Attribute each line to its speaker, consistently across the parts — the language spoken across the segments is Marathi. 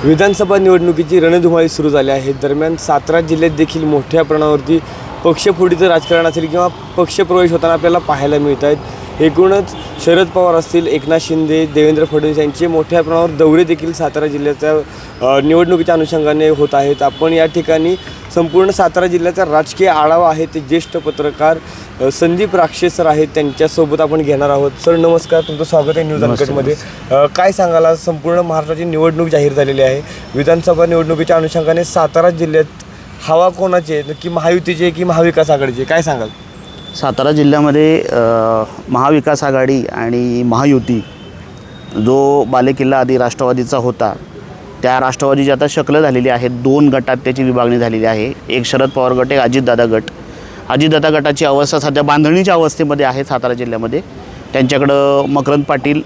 Speaker 1: विधानसभा निवडणुकीची रणधुमाळी सुरू झाली आहे। दरम्यान सातारा जिल्ह्यात देखील मोठ्या प्रमाणावरती पक्षफोडीचं राजकारण असेल किंवा पक्षप्रवेश होताना आपल्याला पाहायला मिळत आहेत। एकूणच शरद पवार असतील, एकनाथ शिंदे, देवेंद्र फडणवीस यांचे मोठ्या प्रमाणावर दौरे देखील सातारा जिल्ह्याच्या निवडणुकीच्या अनुषंगाने होत आहेत। आपण या ठिकाणी संपूर्ण सातारा जिल्ह्याचा राजकीय आढावा आहे ते ज्येष्ठ पत्रकार संदीप राक्षे सर आहेत, त्यांच्यासोबत आपण घेणार आहोत। सर नमस्कार, तुमचं स्वागत आहे न्यूज अनकटमध्ये। काय सांगाल, आज संपूर्ण महाराष्ट्राची निवडणूक जाहीर झालेली आहे। विधानसभा निवडणुकीच्या अनुषंगाने सातारा जिल्ह्यात हवा कोणाची आहे, की महायुतीची आहे की महाविकास आघाडीची आहे, काय सांगाल?
Speaker 2: सातारा जिल्ह्यामध्ये महाविकास आघाडी आणि महायुती जो बालेकिल्ला आधी राष्ट्रवादीचा होता, त्या राष्ट्रवादीची आता शक्ल झालेली आहे। दोन गटात त्याची विभागणी झालेली आहे, एक शरद पवार गट, एक अजितदादा गट। अजितदादा गटाची अवस्था सध्या बांधणीच्या अवस्थेमध्ये आहे सातारा जिल्ह्यामध्ये। त्यांच्याकडं मकरंद पाटील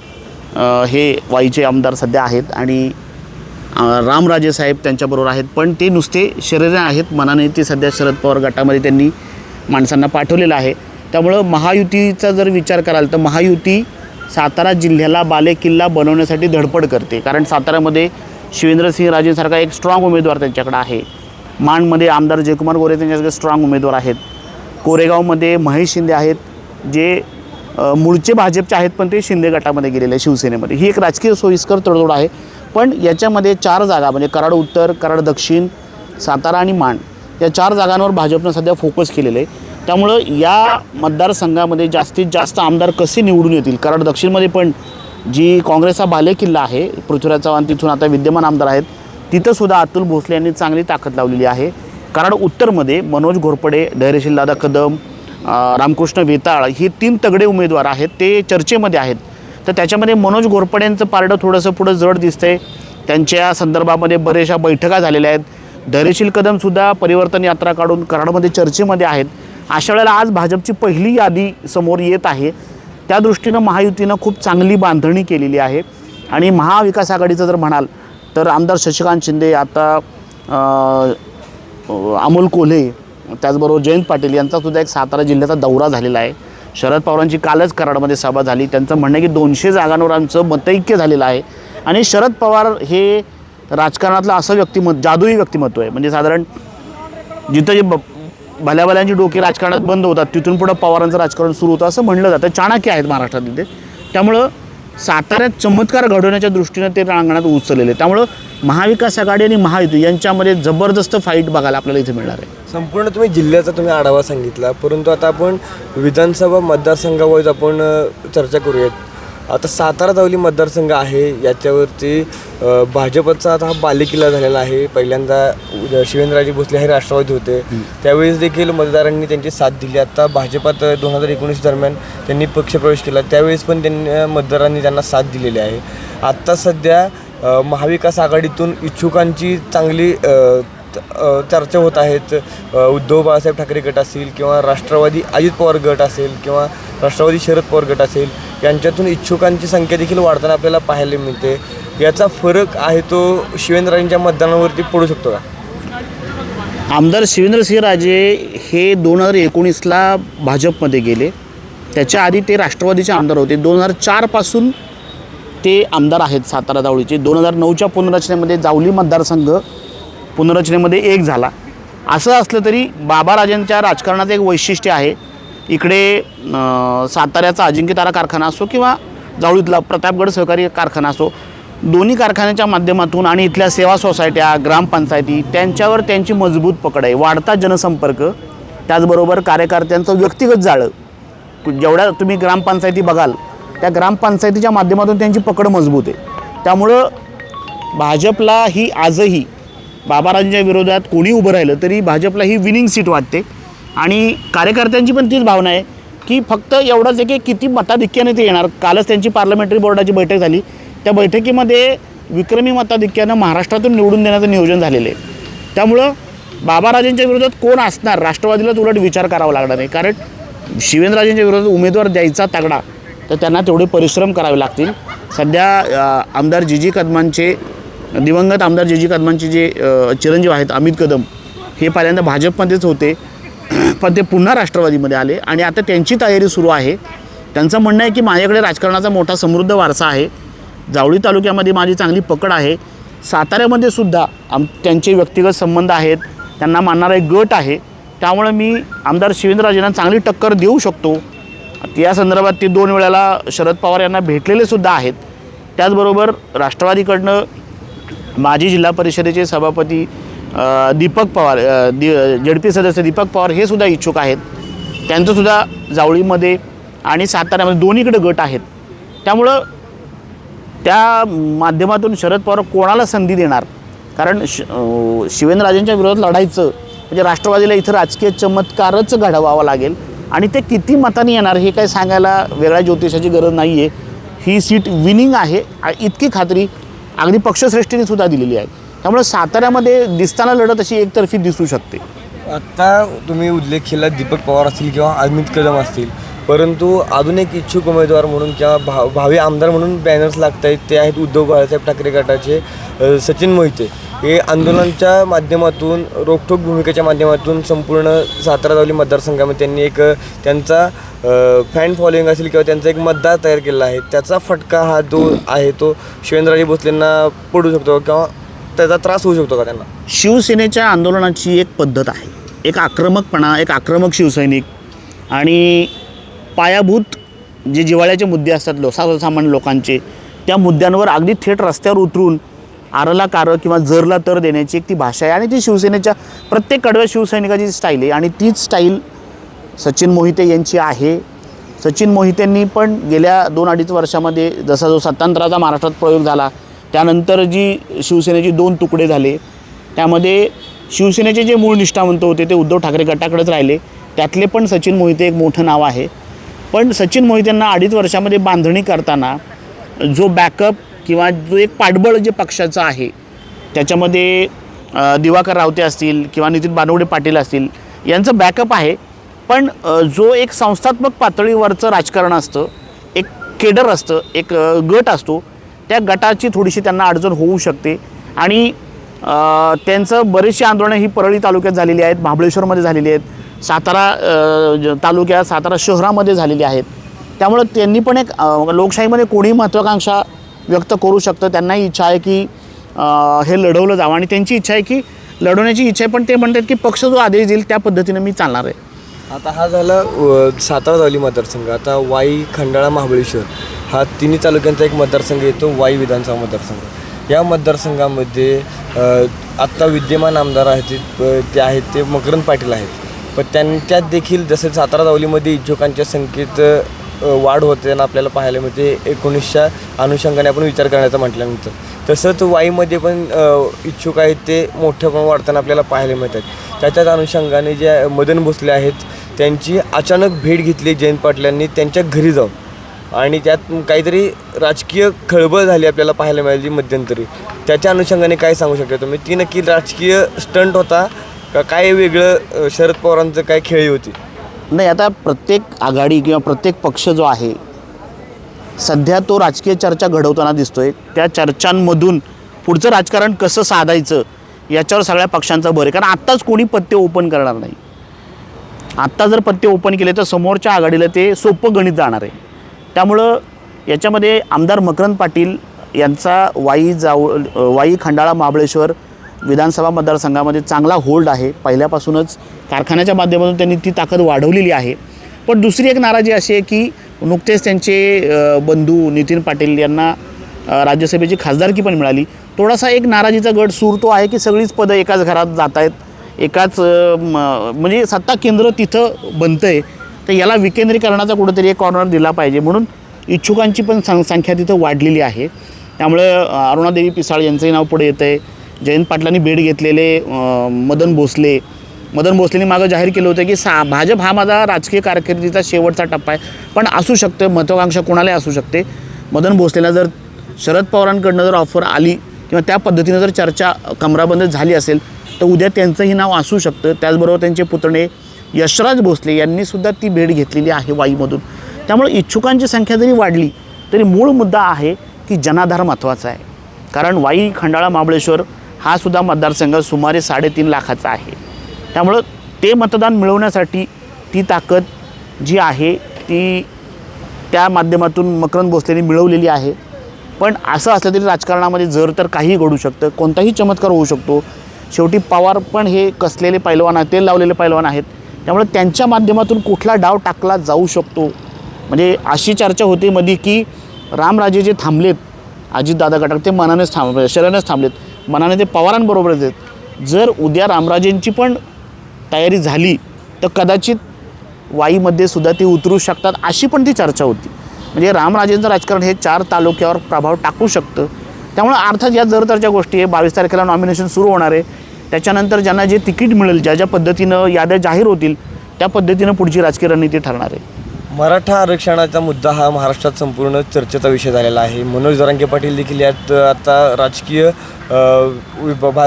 Speaker 2: हे वाईचे आमदार सध्या आहेत आणि रामराजे साहेब त्यांच्याबरोबर आहेत, पण ते नुसते शरीरे आहेत, मनाने ते सध्या शरद पवार गटामध्ये त्यांनी माणसांना पाठवलेलं आहे। त्यामुळं महायुतीचा जर विचार कराल तर महायुती सातारा जिल्ह्याला बालेकिल्ला बनवण्यासाठी धडपड करते, कारण साताऱ्यामध्ये शिवेंद्रसिंह राजेंसारखा एक स्ट्रॉंग उमेदवार त्यांच्याकडे आहे। माणमध्ये आमदार जयकुमार गोरे त्यांच्याकडे स्ट्रॉंग उमेदवार आहेत। कोरेगावमध्ये महेश शिंदे आहेत, जे मूळचे भाजपचे आहेत पण ते शिंदे गटामध्ये गेलेले आहे, शिवसेनेमध्ये। ही एक राजकीय सोयीस्कर तडजोड आहे, पण याच्यामध्ये 4 जागा म्हणजे कराड उत्तर, कराड दक्षिण, सातारा आणि माण या 4 जागांवर भाजपनं सध्या फोकस केलेलं आहे। त्यामुळं या मतदारसंघामध्ये जास्तीत जास्त आमदार कसे निवडून येतील, कराड दक्षिणमध्ये पण जी काँग्रेसचा बालेकिल्ला आहे, पृथ्वीराज चव्हाण तिथून आता विद्यमान आमदार आहेत, तिथंसुद्धा अतुल भोसले यांनी चांगली ताकद लावलेली आहे। कराड उत्तरमध्ये मनोज घोरपडे, धैर्यशील दादा कदम, रामकृष्ण वेताळ ही 3 तगडे उमेदवार आहेत, ते चर्चेमध्ये आहेत। तर त्याच्यामध्ये मनोज घोरपडेंचं पारडं थोडंसं पुढं जड दिसतंय, त्यांच्या संदर्भामध्ये बऱ्याचशा बैठका झालेल्या आहेत। धैर्यशील कदमसुद्धा परिवर्तन यात्रा काढून कराडमध्ये चर्चेमध्ये आहेत। अशा वेळेला आज भाजपची पहिली यादी समोर येत आहे, त्या दृष्टीनं महायुतीनं खूप चांगली बांधणी केलेली आहे। आणि महाविकास आघाडीचं जर म्हणाल तर आमदार शशिकांत शिंदे, आता अमोल कोल्हे, त्याचबरोबर जयंत पाटील यांचासुद्धा एक सातारा जिल्ह्याचा दौरा झालेला आहे। शरद पवारांची कालच कराडमध्ये सभा झाली, त्यांचं म्हणणं आहे की 200 जागांवर आमचं मतैक्य झालेलं आहे। आणि शरद पवार हे राजकारणातलं असं व्यक्तिमत्व, जादुई व्यक्तिमत्व आहे, म्हणजे साधारण जिथं जे भल्याभल्यांची डोके राजकारणात बंद होतात तिथून पुढं पवारांचं राजकारण सुरू होतं असं म्हणलं जातं। चाणक्य आहेत महाराष्ट्रातील ते, त्यामुळं साताऱ्यात चमत्कार घडवण्याच्या दृष्टीनं ते रांगणात उचललेले। त्यामुळं महाविकास आघाडी आणि महायुती यांच्यामध्ये जबरदस्त फाईट बघायला आपल्याला इथे मिळणार आहे।
Speaker 1: संपूर्ण तुम्ही जिल्ह्याचा आढावा सांगितला, परंतु आता आपण विधानसभा मतदारसंघावर आपण चर्चा करूयात। आता सातारा जावली मतदारसंघ आहे, याच्यावरती भाजपचा आता हा बालेकिल्ला झालेला आहे। पहिल्यांदा शिवेंद्रराजे भोसले हे राष्ट्रवादी होते, त्यावेळेस देखील मतदारांनी त्यांची साथ दिली। आता भाजपात 2019 दरम्यान त्यांनी पक्षप्रवेश केला, त्यावेळेस पण मतदारांनी त्यांना साथ दिलेली आहे। आत्ता सध्या महाविकास आघाडीतून इच्छुकांची चांगली चर्चा होत आहेत। उद्धव बाळासाहेब ठाकरे गट असेल किंवा राष्ट्रवादी अजित पवार गट असेल किंवा राष्ट्रवादी शरद पवार गट असेल, यांच्यातून इच्छुकांची संख्या देखील वाढताना आपल्याला पाहायला मिळते। याचा फरक आहे तो शिवेंद्रराजेंच्या मतदानावरती पडू शकतो का?
Speaker 2: आमदार शिवेंद्रसिंह राजे हे 2019ला भाजपमध्ये गेले, त्याच्या आधी ते राष्ट्रवादीचे आमदार होते। 2004 पासून ते आमदार आहेत सातारा जावळीचे। 2009च्या पुनर्रचनेमध्ये जावली मतदारसंघ पुनर्रचनेमध्ये एक झाला। असं असलं तरी बाबाराजांच्या राजकारणाचं एक वैशिष्ट्य आहे, इकडे साताऱ्याचा अजिंक्यतारा कारखाना असो किंवा जावळीतला प्रतापगड सहकारी कारखाना असो, दोन्ही कारखान्याच्या माध्यमातून आणि इथल्या सेवा सोसायट्या, ग्रामपंचायती त्यांच्यावर त्यांची मजबूत पकड आहे। वाढता जनसंपर्क, त्याचबरोबर कार्यकर्त्यांचं व्यक्तिगत जाळं, जेवढ्या तुम्ही ग्रामपंचायती बघाल त्या ग्रामपंचायतीच्या माध्यमातून त्यांची पकड मजबूत आहे। त्यामुळं भाजपला ही आजही बाबाराजांच्या विरोधात कोणी उभं राहिलं तरी भाजपला ही विनिंग सीट वाटते। आणि कार्यकर्त्यांची पण तीच भावना आहे की फक्त एवढंच आहे की किती मताधिक्याने ते येणार। कालच त्यांची पार्लमेंटरी बोर्डाची बैठक झाली, त्या बैठकीमध्ये विक्रमी मताधिक्यानं महाराष्ट्रातून निवडून देण्याचं नियोजन झालेलं आहे। त्यामुळं बाबाराजांच्या विरोधात कोण असणार, राष्ट्रवादीलाच उलट विचार करावा लागणार आहे, कारण शिवेंद्रराजेंच्या विरोधात उमेदवार द्यायचा तगडा तर त्यांना तेवढे परिश्रम करावे लागतील। सध्या आमदार जी कदमांचे, दिवंगत आमदार जी कदमांचे जे चिरंजीव आहेत अमित कदम, हे पहिल्यांदा भाजपमध्येच होते पण ते पुन्हा राष्ट्रवादीमध्ये आले आणि आता त्यांची तयारी सुरू आहे। त्यांचं म्हणणं आहे की माझ्याकडे राजकारणाचा मोठा समृद्ध वारसा आहे, जावळी तालुक्यामध्ये माझी चांगली पकड आहे, साताऱ्यामध्ये सुद्धा त्यांचे व्यक्तिगत संबंध आहेत, त्यांना मानणारा एक गट आहे. त्यामुळे मी आमदार शिवेंद्रराजेंना चांगली टक्कर देऊ शकतो. या संदर्भात ते 2 वेळेला शरद पवार यांना भेटलेले सुद्धा आहेत. त्याचबरोबर राष्ट्रवादीकडनं माजी जिल्हा परिषदेचे सभापती दीपक पवार, ZP सदस्य दीपक पवार हे सुद्धा इच्छुक आहेत. त्यांचंसुद्धा जावळीमध्ये आणि साताऱ्यामध्ये दोन्हीकडे गट आहेत. त्यामुळं त्या माध्यमातून शरद पवार कोणाला संधी देणार, कारण शिवेंद्रराजेंच्या विरोधात लढायचं म्हणजे राष्ट्रवादीला इथं राजकीय चमत्कारच घडवावा लागेल आणि ते किती मतांनी येणार हे काही सांगायला वेगळ्या ज्योतिषाची गरज नाही आहे. ही सीट विनिंग आहे इतकी खात्री अगदी पक्षश्रेष्ठीने सुद्धा दिलेली आहे. त्यामुळे साताऱ्यामध्ये दिसताना लढत अशी एकतर्फी दिसू शकते.
Speaker 1: आत्ता तुम्ही उल्लेख केला दीपक पवार असतील किंवा अमित कदम असतील, परंतु अजून एक इच्छुक उमेदवार म्हणून किंवा भावी आमदार म्हणून बॅनर्स लागत आहेत. ते आहेत उद्धव बाळासाहेब ठाकरे गटाचे सचिन मोहिते. हे आंदोलनाच्या माध्यमातून, रोखठोक भूमिकेच्या माध्यमातून संपूर्ण सातारा जावली मतदारसंघामध्ये त्यांनी एक त्यांचा फॅन फॉलोइंग असेल किंवा त्यांचा एक मतदार तयार केलेला आहे. त्याचा फटका हा जो आहे तो शिवेंद्रराजे भोसलेंना पडू शकतो किंवा त्याचा त्रास होऊ शकतो का त्यांना?
Speaker 2: शिवसेनेच्या आंदोलनाची एक पद्धत आहे, एक आक्रमकपणा, एक आक्रमक शिवसैनिक आणि पायाभूत जे जिव्हाळ्याचे मुद्दे असतात सर्वसामान्य लोकांचे, त्या मुद्द्यांवर अगदी थेट रस्त्यावर उतरून आरला कार किंवा जरला तर देण्याची एक ती भाषा आहे आणि ती शिवसेनेच्या प्रत्येक कडव्या शिवसैनिकाची स्टाईल आहे आणि तीच स्टाईल सचिन मोहिते यांची आहे. सचिन मोहितेंनी पण गेल्या 2-2.5 वर्षामध्ये जसा जो सत्तांतराचा महाराष्ट्रात प्रयोग झाला, त्यानंतर जी शिवसेनेची 2 तुकडे झाले, त्यामध्ये शिवसेनेचे जे मूळ निष्ठावंत होते ते उद्धव ठाकरे गटाकडेच राहिले. त्यातले पण सचिन मोहिते एक मोठं नाव आहे. पण सचिन मोहितेंना 2.5 वर्षामध्ये बांधणी करताना जो बॅकअप किंवा जो एक पाठबळ जे पक्षाचं आहे, त्याच्यामध्ये दिवाकर रावते असतील किंवा नितीन बानवडे पाटील असतील यांचं बॅकअप आहे. पण जो एक संस्थात्मक पातळीवरचं राजकारण असतं, एक केडर असतं, एक गट असतो, त्या गटाची थोडीशी त्यांना अडचण होऊ शकते आणि त्यांचं बरेचशी आंदोलनं ही परळी तालुक्यात झालेली आहेत, महाबळेश्वरमध्ये झालेली आहेत, सातारा तालुक्यात, सातारा शहरामध्ये झालेली आहेत. त्यामुळं त्यांनी पण एक लोकशाहीमध्ये कोणीही महत्त्वाकांक्षा व्यक्त करू शकतं. त्यांनाही इच्छा आहे की हे लढवलं जावं आणि त्यांची इच्छा आहे की लढवण्याची इच्छा आहे. पण ते म्हणतात की पक्ष जो आदेश देईल त्या पद्धतीनं मी चालणार आहे.
Speaker 1: आता हा झाला सातारा जावली मतदारसंघ. आता वाई, खंडाळा, महाबळेश्वर हा तिन्ही तालुक्यांचा एक मतदारसंघ येतो, वाई विधानसभा मतदारसंघ. या मतदारसंघामध्ये आत्ता विद्यमान आमदार आहेत ते आहेत ते मकरंद पाटील आहेत. पण त्यांच्यात देखील जसं सातारा जावलीमध्ये इच्छुकांच्या संख्येत वाढ होते आणि आपल्याला पाहायला मिळते 19च्या अनुषंगाने आपण विचार करण्याचा म्हटल्यानंतर, तसंच वाईमध्ये पण इच्छुक आहेत ते मोठ्या प्रमाणात वाढताना आपल्याला पाहायला मिळतात. त्याच्याच अनुषंगाने जे मदन भोसले आहेत त्यांची अचानक भेट घेतली जयंत पाटलांनी त्यांच्या घरी जाऊन आणि त्यात काहीतरी राजकीय खळबळ झाली आपल्याला पाहायला मिळाली मध्यंतरी. त्याच्या अनुषंगाने काय सांगू शकता तुम्ही? ती नक्की राजकीय स्टंट होता का काय वेगळं शरद पवारांचं काय खेळी होती?
Speaker 2: नाही, आता प्रत्येक आघाडी किंवा प्रत्येक पक्ष जो आहे सध्या तो राजकीय चर्चा घडवताना दिसतोय. त्या चर्चांमधून पुढचं राजकारण कसं साधायचं याच्यावर सगळ्या पक्षांचा भर आहे. कारण आत्ताच कोणी पत्ते ओपन करणार नाही. आत्ता जर पत्ते ओपन केले तर समोरच्या आघाडीला ते सोपं गणित जाणार आहे. त्यामुळं याच्यामध्ये आमदार मकरंद पाटील यांचा वाई, खंडाळा, महाबळेश्वर विधानसभा मतदारसंघामध्ये चांगला होल्ड आहे. पहिल्यापासूनच कारखान्याच्या माध्यमातून त्यांनी ती ताकद वाढवलेली आहे. पण दुसरी एक नाराजी अशी आहे की नुकतेच त्यांचे बंधू नितीन पाटील यांना राज्यसभेची खासदारकी पण मिळाली. थोडासा एक नाराजीचा गट सूर तो आहे की सगळीच पदं एकाच घरात जात आहेत, एकाच म्हणजे सत्ता केंद्र तिथं बनतं आहे. तर याला विकेंद्रीकरणाचा कुठंतरी एक कॉर्नर दिला पाहिजे म्हणून इच्छुकांची पण संख्या तिथं वाढलेली आहे. त्यामुळं अरुणादेवी पिसाळ यांचंही नाव पुढे येतं आहे. जयंत पाटलांनी भेट घेतलेले मदन भोसलेंनी मागं जाहीर केलं होतं की भाजप हा माझा राजकीय कारकिर्दीचा शेवटचा टप्पा आहे. पण असू शकतं, महत्त्वाकांक्षा कोणालाही असू शकते. मदन भोसलेला जर शरद पवारांकडनं जर ऑफर आली किंवा त्या पद्धतीनं जर चर्चा कमराबंद झाली असेल तर उद्या त्यांचंही नाव असू शकतं. त्याचबरोबर त्यांचे पुतणे यशराज भोसले यांनीसुद्धा ती भेट घेतलेली आहे वाईमधून. त्यामुळे इच्छुकांची संख्या जरी वाढली तरी मूळ मुद्दा आहे की जनाधार महत्त्वाचा आहे. कारण वाई, खंडाळा, महाबळेश्वर हा सुद्धा मतदारसंघ सुमारे 3.5 लाखाचा आहे. त्यामुळं ते मतदान मिळवण्यासाठी ती ताकद जी आहे ती त्या माध्यमातून मकरंद भोसलेंनी मिळवलेली आहे. पण असं असलं तरी राजकारणामध्ये जर तर काहीही घडू शकतं, कोणताही चमत्कार होऊ शकतो. शेवटी पवार पण हे कसलेले पैलवान आहेत, तेल लावलेले पैलवान आहेत. त्यामुळे त्यांच्या माध्यमातून कुठला डाव टाकला जाऊ शकतो. म्हणजे अशी चर्चा होती मध्ये की रामराजे जे थांबलेत अजितदादा गटात ते मनानेच शरीरानेच थांबलेत, मनाने ते पवारांबरोबरच आहेत. जर उद्या रामराजेंची पण तयारी झाली तर कदाचित वाईमध्ये सुद्धा ते उतरू शकतात, अशी पण ती चर्चा होती. म्हणजे रामराजेंचं राजकारण हे 4 तालुक्यावर प्रभाव टाकू शकतं. त्यामुळे अर्थात या जरतरच्या गोष्टी आहे. 22 तारखेला नॉमिनेशन सुरू होणार आहे. त्याच्यानंतर ज्यांना जे तिकीट मिळेल, ज्या ज्या पद्धतीनं याद्या जाहीर होतील त्या पद्धतीनं पुढची राजकीय रणनीती ठरणार आहे.
Speaker 1: मराठा आरक्षणाचा मुद्दा हा महाराष्ट्रात संपूर्ण चर्चेचा विषय झालेला आहे. मनोज जरांगे पाटील देखील यात आता राजकीय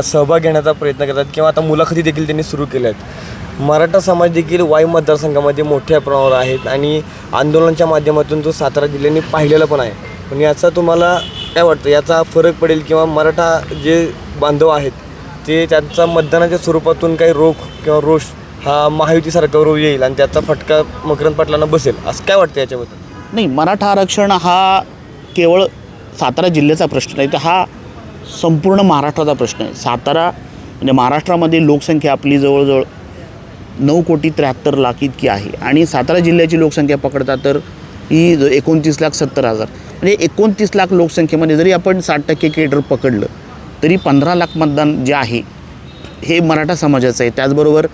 Speaker 1: सहभाग घेण्याचा प्रयत्न करतात किंवा आता मुलाखती देखील त्यांनी सुरू केल्या आहेत. मराठा समाज देखील वाई मतदारसंघामध्ये मोठ्या प्रमाणावर आहेत आणि आंदोलनाच्या माध्यमातून तो सातारा जिल्ह्याने पाहिलेला पण आहे. पण याचा तुम्हाला काय वाटतं, याचा फरक पडेल किंवा मराठा जे बांधव आहेत ते त्यांचा मतदानाच्या स्वरूपातून काही रोख किंवा रोष हा महायुती सरकारवर येईल आणि त्याचा फटका मकरंद पाटलांना बसेल, असं काय वाटतं याच्याबद्दल?
Speaker 2: नाही, मराठा आरक्षण हा केवळ सातारा जिल्ह्याचा प्रश्न नाही, तर हा संपूर्ण महाराष्ट्राचा प्रश्न आहे. सातारा म्हणजे महाराष्ट्रामध्ये लोकसंख्या आपली जवळजवळ 9,73,00,000 इतकी आहे आणि सातारा जिल्ह्याची लोकसंख्या पकडता तर ही 29,70,000. म्हणजे 29,00,000 लोकसंख्येमध्ये जरी आपण 60% केडर पकडलं तरी 15,00,000 मतदान जे आहे हे मराठा समाजाचं आहे. त्याचबरोबर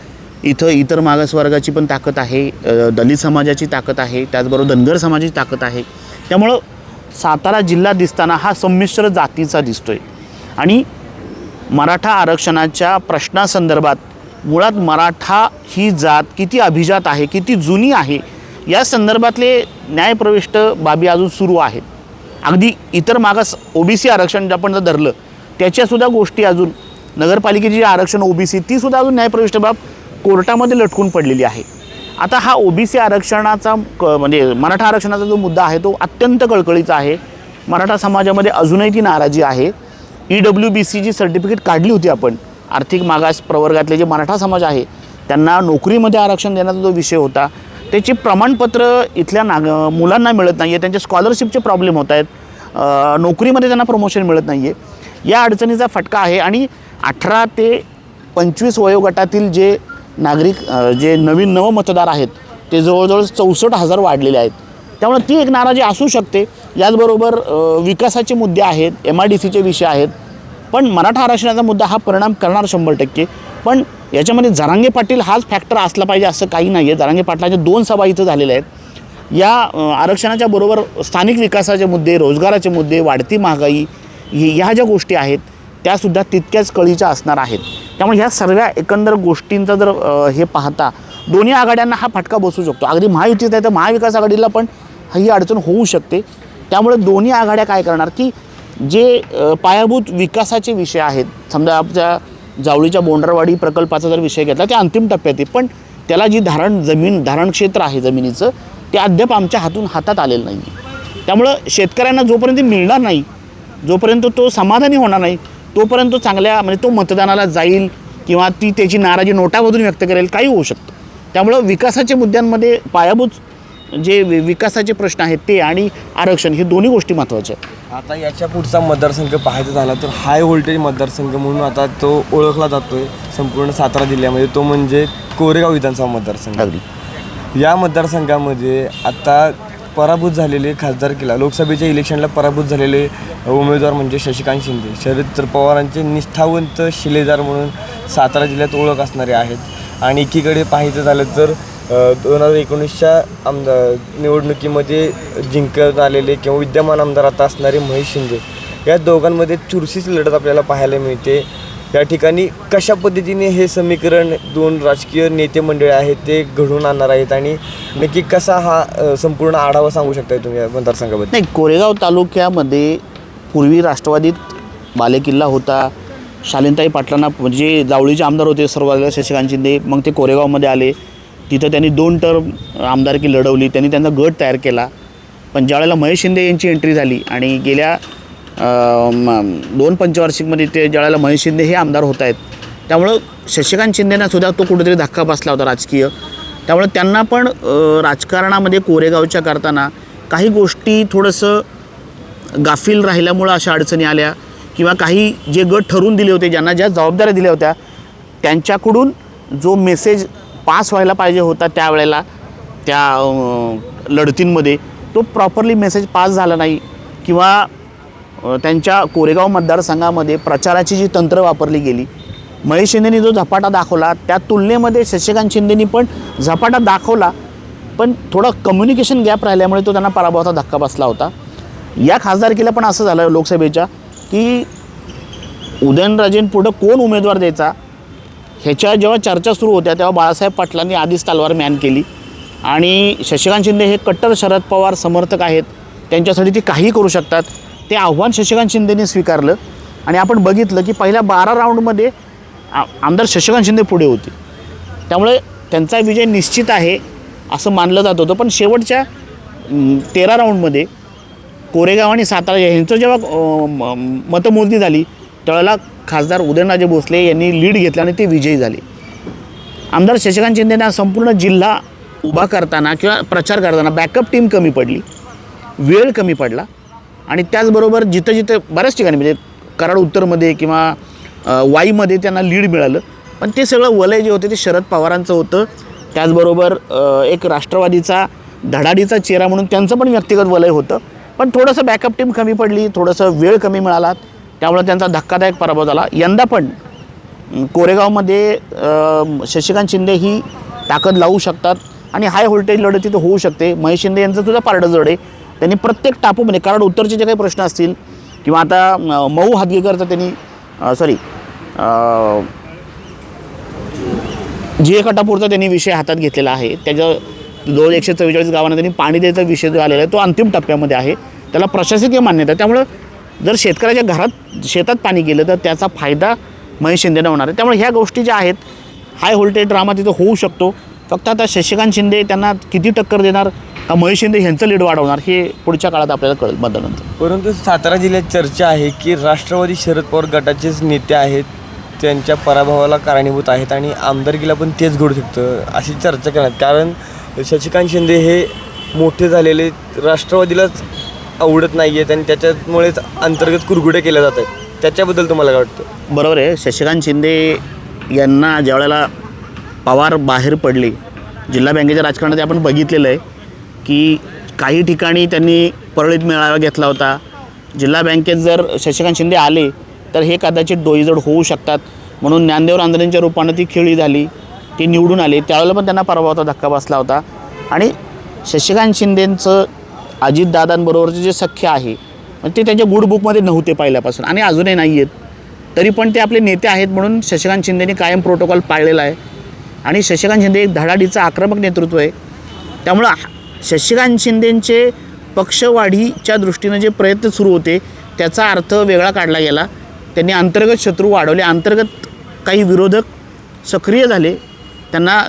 Speaker 2: इथं इतर मागासवर्गाची पण ताकद आहे, दलित समाजाची ताकद आहे, त्याचबरोबर धनगर समाजाची ताकद आहे. त्यामुळं सातारा जिल्हा दिसताना हा संमिश्र जातीचा दिसतो आहे. आणि मराठा आरक्षणाच्या प्रश्नासंदर्भात मुळात मराठा ही जात किती अभिजात आहे, किती जुनी आहे, या संदर्भातले न्यायप्रविष्ट बाबी अजून सुरू आहेत. अगदी इतर मागास OBC आरक्षण आपण जर धरलं त्याच्यासुद्धा गोष्टी अजून, नगरपालिकेची जी आरक्षण OBC तीसुद्धा अजून न्यायप्रविष्ट बाब कोर्टामध्ये लटकून पडलेली आहे. आता हा OBC आरक्षणाचा म्हणजे मराठा आरक्षणाचा जो मुद्दा आहे तो अत्यंत कळकळीचा आहे. मराठा समाजामध्ये अजूनही ती नाराजी आहे. EWBC जी सर्टिफिकेट काढली होती आपण, आर्थिक मागास प्रवर्गातले जे मराठा समाज आहे त्यांना नोकरीमध्ये आरक्षण देण्याचा जो विषय होता त्याचे प्रमाणपत्र इथल्या मुलांना मिळत नाही आहे, त्यांचे स्कॉलरशिपचे प्रॉब्लेम होत आहेत, नोकरीमध्ये त्यांना प्रमोशन मिळत नाही आहे, या अडचणीचा फटका आहे. आणि 18 ते 25 वयोगटातील जे नागरिक जे नव मतदार आहेत ते जवळजवळ 64,000 वाढलेले आहेत. त्यामुळे ती एक नाराजी असू शकते. याचबरोबर विकासाचे मुद्दे आहेत, MIDCचे विषय आहेत. पण मराठा आरक्षणाचा मुद्दा हा परिणाम करणार 100%. पण याच्यामध्ये जरांगे पाटील हाच फॅक्टर असला पाहिजे असं काही नाही आहे. जरांगे पाटलाच्या 2 सभा इथं झालेल्या आहेत. या आरक्षणाच्या बरोबर स्थानिक विकासाचे मुद्दे, रोजगाराचे मुद्दे, वाढती महागाई, ह्या ज्या गोष्टी आहेत त्यासुद्धा तितक्याच कळीच्या असणार आहेत. त्यामुळे ह्या सर्व एकंदर गोष्टींचा जर हे पाहता दोन्ही आघाड्यांना हा फटका बसू शकतो. अगदी महायुतीत आहे तर महाविकास आघाडीला पण ही अडचण होऊ शकते. त्यामुळे दोन्ही आघाड्या काय करणार की जे पायाभूत विकासाचे विषय आहेत, समजा आपल्या जावळीच्या बोंडरवाडी प्रकल्पाचा जर विषय घेतला ते अंतिम टप्प्यात आहे, पण त्याला जी धारण क्षेत्र आहे जमिनीचं ते अद्याप आमच्या हातात आलेलं नाही. त्यामुळं शेतकऱ्यांना जोपर्यंत मिळणार नाही, जोपर्यंत तो समाधानी होणार नाही तोपर्यंत तो चांगल्या म्हणजे तो मतदानाला जाईल किंवा ती त्याची नाराजी नोटामधून व्यक्त करेल, काही होऊ शकतं. त्यामुळं विकासाच्या मुद्द्यांमध्ये पायाभूत जे विकासाचे प्रश्न आहेत ते आणि आरक्षण हे दोन्ही गोष्टी महत्त्वाच्या आहेत.
Speaker 1: आता याच्या पुढचा मतदारसंघ पाहायचा झाला तर हाय व्होल्टेज मतदारसंघ म्हणून आता तो ओळखला जातो आहे संपूर्ण सातारा जिल्ह्यामध्ये, तो म्हणजे कोरेगाव विधानसभा मतदारसंघ.
Speaker 2: अगदी
Speaker 1: या मतदारसंघामध्ये आता पराभूत झालेले खासदारकीला लोकसभेच्या इलेक्शनला पराभूत झालेले उमेदवार म्हणजे शशिकांत शिंदे, शरद पवारांचे निष्ठावंत शिलेदार म्हणून सातारा जिल्ह्यात ओळख असणारे आहेत. आणि एकीकडे पाहायचं झालं तर 2019च्या निवडणुकीमध्ये जिंकत आलेले किंवा विद्यमान आमदार आता असणारे महेश शिंदे, या दोघांमध्ये चुरशीची लढत आपल्याला पाहायला मिळते. या ठिकाणी कशा पद्धतीने हे समीकरण 2 राजकीय नेते मंडळी आहेत ते घडवून आणणार आहेत आणि नक्की कसा हा संपूर्ण आढावा सांगू शकताय तुम्ही या मतदारसंघाबद्दल?
Speaker 2: नाही, कोरेगाव तालुक्यामध्ये पूर्वी राष्ट्रवादीत बालेकिल्ला होता. शालिनताई पाटलांना म्हणजे जावळीचे आमदार होते सर्वात शशिकांत शिंदे, मग ते कोरेगावमध्ये आले. तिथं त्यांनी 2 टर्म आमदारकी लढवली, त्यांनी त्यांचा गट तयार केला. पण ज्यावेळेला महेश शिंदे यांची एंट्री झाली आणि गेल्या 2 पंचवार्षिकमध्ये ते ज्यावेळेला महेश शिंदे हे आमदार होत आहेत, त्यामुळं शशिकांत शिंदेंना सुद्धा तो कुठेतरी धक्का बसला होता राजकीय. त्यामुळे त्यांना पण राजकारणामध्ये कोरेगावच्या करताना काही गोष्टी थोडंसं गाफील राहिल्यामुळं अशा अडचणी आल्या किंवा काही जे गट ठरवून दिले होते, ज्यांना ज्या जबाबदाऱ्या दिल्या होत्या, त्यांच्याकडून जो मेसेज पास व्हायला पाहिजे होता त्यावेळेला त्या लढतींमध्ये तो प्रॉपरली मेसेज पास झाला नाही किंवा त्यांच्या कोरेगाव मतदारसंघामध्ये प्रचाराची जी तंत्र वापरली गेली, महेश शिंदेनी जो झपाटा दाखवला त्या तुलनेमध्ये शशिकांत शिंदेनी पण झपाटा दाखवला, पण थोडं कम्युनिकेशन गॅप राहिल्यामुळे तो त्यांना पराभवाचा धक्का बसला होता. या खासदारकीला पण असं झालं लोकसभेच्या की उदयनराजेंपुढं कोण उमेदवार द्यायचा ह्याच्या जेव्हा चर्चा सुरू होत्या तेव्हा बाळासाहेब पाटलांनी आधीच तलवार मॅन केली आणि शशिकांत शिंदे हे कट्टर शरद पवार समर्थक आहेत, त्यांच्यासाठी ते काहीही करू शकतात. ते आव्हान शशिकांत शिंदेने स्वीकारलं आणि आपण बघितलं की पहिल्या 12 राऊंडमध्ये आमदार शशिकांत शिंदे पुढे होते, त्यामुळे त्यांचा विजय निश्चित आहे असं मानलं जात होतं. पण शेवटच्या 13 राऊंडमध्ये कोरेगाव आणि सातारा यांचं जेव्हा मतमोजणी झाली त्यावेळेला खासदार उदयनराजे भोसले यांनी लीड घेतला आणि ते विजयी झाले. आमदार शशिकांत शिंदेना संपूर्ण जिल्हा उभा करताना किंवा प्रचार करताना बॅकअप टीम कमी पडली, वेळ कमी पडला आणि त्याचबरोबर जिथं जिथं बऱ्याच ठिकाणी म्हणजे कराड उत्तरमध्ये किंवा वाईमध्ये त्यांना लीड मिळालं, पण ते सगळं वलय जे होते ते शरद पवारांचं होतं. त्याचबरोबर एक राष्ट्रवादीचा धडाडीचा चेहरा म्हणून त्यांचं पण व्यक्तिगत वलय होतं, पण थोडंसं बॅकअप टीम कमी पडली, थोडंसं वेळ कमी मिळाला, त्यामुळे त्यांचा धक्कादायक पराभव झाला. यंदा पण कोरेगावमध्ये शशिकांत शिंदे ही ताकद लावू शकतात आणि हाय व्होल्टेज लढत तिथं होऊ शकते. महेश शिंदे यांचं सुद्धा पारडं जड आहे. त्यांनी प्रत्येक टापूमध्ये कारण उत्तरचे जे काही प्रश्न असतील किंवा आता मऊ हादगेकरचा त्यांनी जी कटापूरचा त्यांनी विषय हातात घेतलेला आहे, त्याच्या 144 गावांना त्यांनी पाणी द्यायचा विषय जो आलेला आहे तो अंतिम टप्प्यामध्ये आहे, त्याला प्रशासकीय मान्यता. त्यामुळं जर शेतकऱ्याच्या शेतात पाणी गेलं तर त्याचा फायदा महेश शिंदेनं होणार आहे. त्यामुळे ह्या गोष्टी ज्या आहेत हाय व्होल्टेज ड्रामा तिथं होऊ शकतो. फक्त आता शशिकांत शिंदे त्यांना किती टक्कर देणार का महेश शिंदे ह्यांचं लीड वाढवणार हे पुढच्या काळात आपल्याला कळेल मतदानानंतर.
Speaker 1: परंतु सातारा जिल्ह्यात चर्चा आहे की राष्ट्रवादी शरद पवार गटाचेच नेते आहेत, त्यांच्या पराभवाला कारणीभूत आहेत आणि आमदारकीला पण तेच घडू शकतं अशी चर्चा करण्यात. कारण शशिकांत शिंदे हे मोठे झालेले राष्ट्रवादीलाच आवडत नाही आहेत आणि त्याच्यामुळेच अंतर्गत कुरघुड्या केल्या जात आहेत. त्याच्याबद्दल तुम्हाला काय वाटतं?
Speaker 2: बरोबर आहे. शशिकांत शिंदे यांना ज्यावेळेला पवार बाहेर पडले जिल्हा बँकेच्या राजकारणात आपण बघितलेलं आहे की काही ठिकाणी त्यांनी परळीत मेळावा घेतला होता. जिल्हा बँकेत जर शशिकांत शिंदे आले तर हे कदाचित डोईजड होऊ शकतात, म्हणून ज्ञानदेव रांजणेंच्या रूपानं ती खेळी झाली, ते निवडून आले, त्यावेळेला पण त्यांना पराभवाचा धक्का बसला होता. आणि शशिकांत शिंदेंचं अजितदादांबरोबरचे जे सख्य आहे ते त्यांच्या गुड बुकमध्ये नव्हते पहिल्यापासून आणि अजूनही नाही आहेत, तरी पण ते आपले नेते आहेत म्हणून शशिकांत शिंदेने कायम प्रोटोकॉल पाळलेला आहे. आणि शशिकांत शिंदे एक धडाडीचं आक्रमक नेतृत्व आहे. त्यामुळं शशिकांत शिंदेंचे पक्षवाढीच्या दृष्टीनं जे प्रयत्न सुरू होते त्याचा अर्थ वेगळा काढला गेला. त्यांनी अंतर्गत शत्रू वाढवले, अंतर्गत काही विरोधक सक्रिय झाले, त्यांना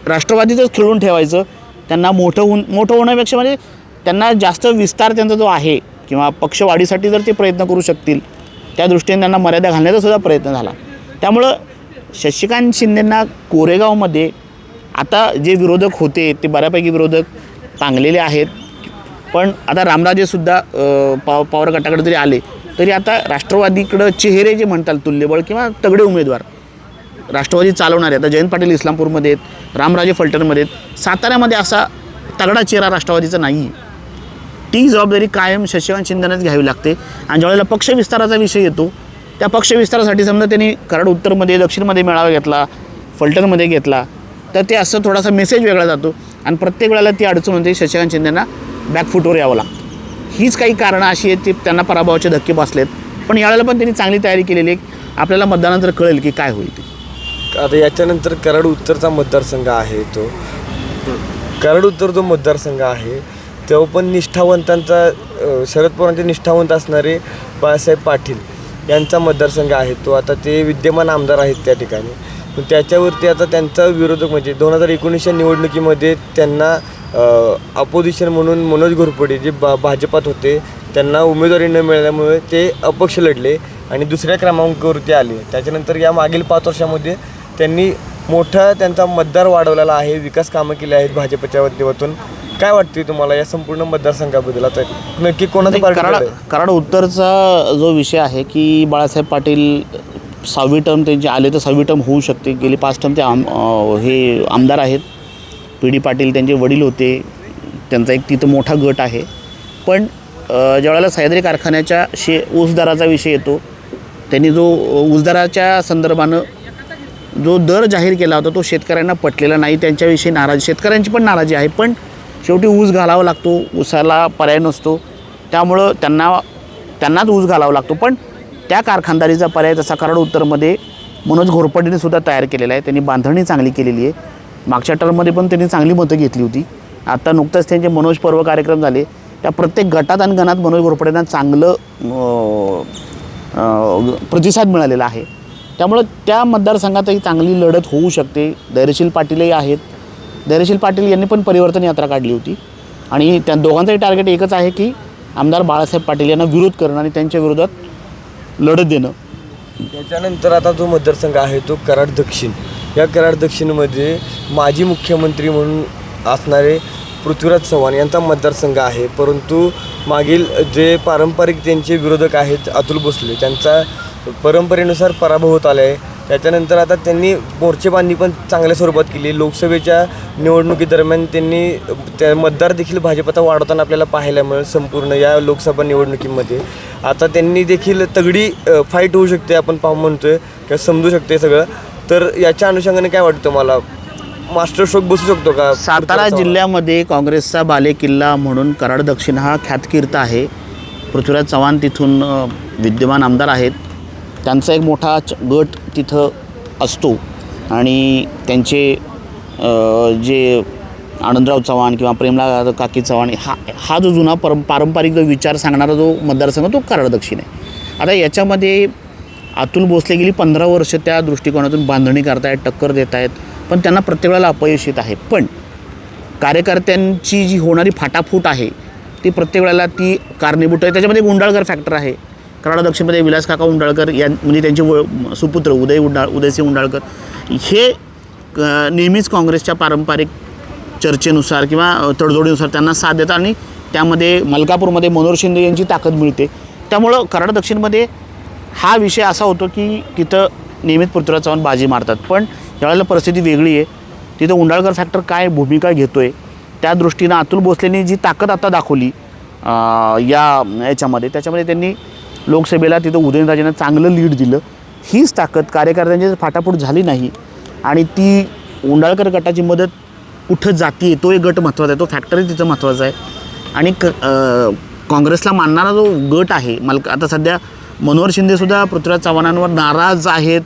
Speaker 2: राष्ट्रवादीतच खिळून ठेवायचं, त्यांना मोठं होण्यापेक्षा म्हणजे त्यांना जास्त विस्तार त्यांचा जो आहे किंवा पक्षवाढीसाठी जर ते प्रयत्न करू शकतील त्या दृष्टीने त्यांना मर्यादा घालण्याचा सुद्धा प्रयत्न झाला. त्यामुळं शशिकांत शिंदेंना कोरेगावमध्ये आता जे विरोधक होते ते बऱ्यापैकी विरोधक चांगलेले आहेत, पण आता रामराजेसुद्धा पवार गटाकडे जरी आले तरी आता राष्ट्रवादीकडं चेहरे जे म्हणतात तुल्यबळ किंवा तगडे उमेदवार राष्ट्रवादी चालवणारे आता जयंत पाटील इस्लामपूरमध्ये आहेत, रामराजे फलटणमध्ये आहेत, साताऱ्यामध्ये असा तगडा चेहरा राष्ट्रवादीचा नाही. ती जबाबदारी कायम शशिकांत शिंदेनेच घ्यावी लागते. आणि ज्यावेळेला पक्षविस्ताराचा विषय येतो त्या पक्षविस्तारासाठी समजा त्यांनी कराड उत्तरमध्ये दक्षिणमध्ये मेळावा घेतला, फलटणमध्ये घेतला, तर ते असं थोडासा मेसेज वेगळा जातो आणि प्रत्येक वेळेला ती अडचण होते, शशिकांत शिंदेंना बॅकफुटवर यावं लागतं. हीच काही कारणं अशी आहेत की त्यांना पराभवाचे धक्के बसलेत. पण यावेळेला पण त्यांनी चांगली तयारी केलेली आहे. आपल्याला मतदानानंतर कळेल की काय होईल ते.
Speaker 1: आता याच्यानंतर कराड उत्तरचा मतदारसंघ आहे, तो कराड उत्तर जो मतदारसंघ आहे तेव्हा पण निष्ठावंतांचा शरद पवारांचे निष्ठावंत असणारे बाळासाहेब पाटील यांचा मतदारसंघ आहे तो. आता ते विद्यमान आमदार आहेत त्या ठिकाणी, पण त्याच्यावरती आता त्यांचा विरोधक म्हणजे 2019च्या निवडणुकीमध्ये त्यांना अपोजिशन म्हणून मनोज घोरपडे जे भाजपात होते त्यांना उमेदवारी न मिळाल्यामुळे ते अपक्ष लढले आणि दुसऱ्या क्रमांकावरती आले. त्याच्यानंतर या मागील 5 वर्षामध्ये त्यांनी मोठा त्यांचा मतदार वाढवलेला आहे, विकास कामं केली आहेत भाजपच्या माध्यमातून. काय वाटते तुम्हाला या संपूर्ण मतदारसंघाबद्दल? आता नक्की कोणाचं पार्टी
Speaker 2: कराड उत्तरचा जो विषय आहे की बाळासाहेब पाटील 6वी टर्म त्यांची आले तर 6वी टर्म होऊ शकते. गेली 5 टर्म ते हे आमदार आहेत. PD पाटील त्यांचे वडील होते, त्यांचा एक तिथं मोठा गट आहे. पण ज्यावेळेला सह्याद्री कारखान्याच्या ऊस दराचा विषय येतो, त्यांनी जो ऊस दराच्या संदर्भानं जो दर जाहीर केला होता तो शेतकऱ्यांना पटलेला नाही. त्यांच्याविषयी शेतकऱ्यांची पण नाराजी आहे. पण शेवटी ऊस घालावा लागतो, ऊसाला पर्याय नसतो, त्यामुळं त्यांनाच ऊस घालावा लागतो. पण त्या कारखानदारीचा पर्याय तसा कराड उत्तरमध्ये मनोज घोरपडेने सुद्धा तयार केलेला आहे. त्यांनी बांधणी चांगली केलेली आहे. मागच्या टर्ममध्ये पण त्यांनी चांगली मतं घेतली होती. आता नुकतंच त्यांचे मनोज पर्व कार्यक्रम झाले, त्या प्रत्येक गटात आणि गणात मनोज घोरपडेंना चांगलं प्रतिसाद मिळालेला आहे. त्यामुळं त्या मतदारसंघातही चांगली लढत होऊ शकते. धैर्यशील पाटीलही आहेत. धैर्यशील पाटील यांनी पण परिवर्तन यात्रा काढली होती आणि त्या दोघांचंही टार्गेट एकच आहे की आमदार बाळासाहेब पाटील यांना विरोध करणं आणि त्यांच्या विरोधात लढत देणं.
Speaker 1: त्याच्यानंतर आता जो मतदारसंघ आहे तो कराड दक्षिण. या कराड दक्षिणमध्ये माजी मुख्यमंत्री म्हणून असणारे पृथ्वीराज चव्हाण यांचा मतदारसंघ आहे. परंतु मागील जे पारंपरिक त्यांचे विरोधक आहेत अतुल भोसले, त्यांचा परंपरेनुसार पराभव होत आला आहे. त्याच्यानंतर आता त्यांनी मोर्चेबांधणी पण चांगल्या स्वरूपात केली. लोकसभेच्या निवडणुकीदरम्यान त्यांनी त्या मतदार देखील भाजपचा वाढवताना आपल्याला पाहायला मिळेल. संपूर्ण या लोकसभा निवडणुकीमध्ये आता त्यांनी देखील तगडी फाईट होऊ शकते, आपण म्हणतोय किंवा समजू शकते सगळं. तर याच्या अनुषंगाने काय वाटतं मला, मास्टर स्ट्रोक बसू शकतो का?
Speaker 2: सातारा जिल्ह्यामध्ये काँग्रेसचा बालेकिल्ला म्हणून कराड दक्षिण हा ख्यातकीर्त आहे. पृथ्वीराज चव्हाण तिथून विद्यमान आमदार आहेत. त्यांचा एक मोठा गट तिथं असतो आणि त्यांचे जे आनंदराव चव्हाण किंवा प्रेमला काकी चव्हाण हा जो जुना पारंपरिक जो विचार सांगणारा जो मतदारसंघ तो कराड दक्षिण आहे. आता याच्यामध्ये अतुल भोसले गेली 15 वर्ष त्या दृष्टिकोनातून बांधणी करतायत, टक्कर देत आहेत, पण त्यांना प्रत्येक वेळेला अपयश येत आहे. पण कार्यकर्त्यांची जी होणारी फाटाफूट आहे ती प्रत्येक वेळेला ती कारणीभूत आहे. त्याच्यामध्ये एक उंडाळकर फॅक्टर आहे. कराड दक्षिणमध्ये विलास काका उंडाळकर म्हणजे त्यांचे सुपुत्र उदयसिंह उंडाळकर हे नेहमीच काँग्रेसच्या पारंपरिक चर्चेनुसार किंवा तडजोडीनुसार त्यांना साथ देतात आणि त्यामध्ये मलकापूरमध्ये मनोहर शिंदे यांची ताकद मिळते. त्यामुळं कराड दक्षिणमध्ये हा विषय असा होतो की तिथं नेहमीच पृथ्वीराज चव्हाण बाजी मारतात. पण यावेळेला परिस्थिती वेगळी आहे. तिथं उंडाळकर फॅक्टर काय भूमिका घेतो आहे त्या दृष्टीनं अतुल भोसलेंनी जी ताकद आता दाखवली याच्यामध्ये त्याच्यामध्ये त्यांनी लोकसभेला तिथं उदयनराजेंना चांगलं लीड दिलं. हीच ताकद कार्यकर्त्यांची फाटाफूट झाली नाही आणि ती उंडाळकर गटाची मदत कुठं जाते तो एक गट महत्त्वाचा आहे, तो फॅक्टरी तिथं महत्त्वाचा आहे. आणि काँग्रेसला मानणारा जो गट आहे आता सध्या मनोहर शिंदेसुद्धा पृथ्वीराज चव्हाणांवर नाराज आहेत.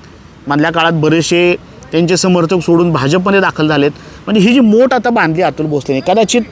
Speaker 2: मधल्या काळात बरेचसे त्यांचे समर्थक सोडून भाजपमध्ये दाखल झालेत. म्हणजे ही जी मोठ आता बांधली अतुल भोसलेने, कदाचित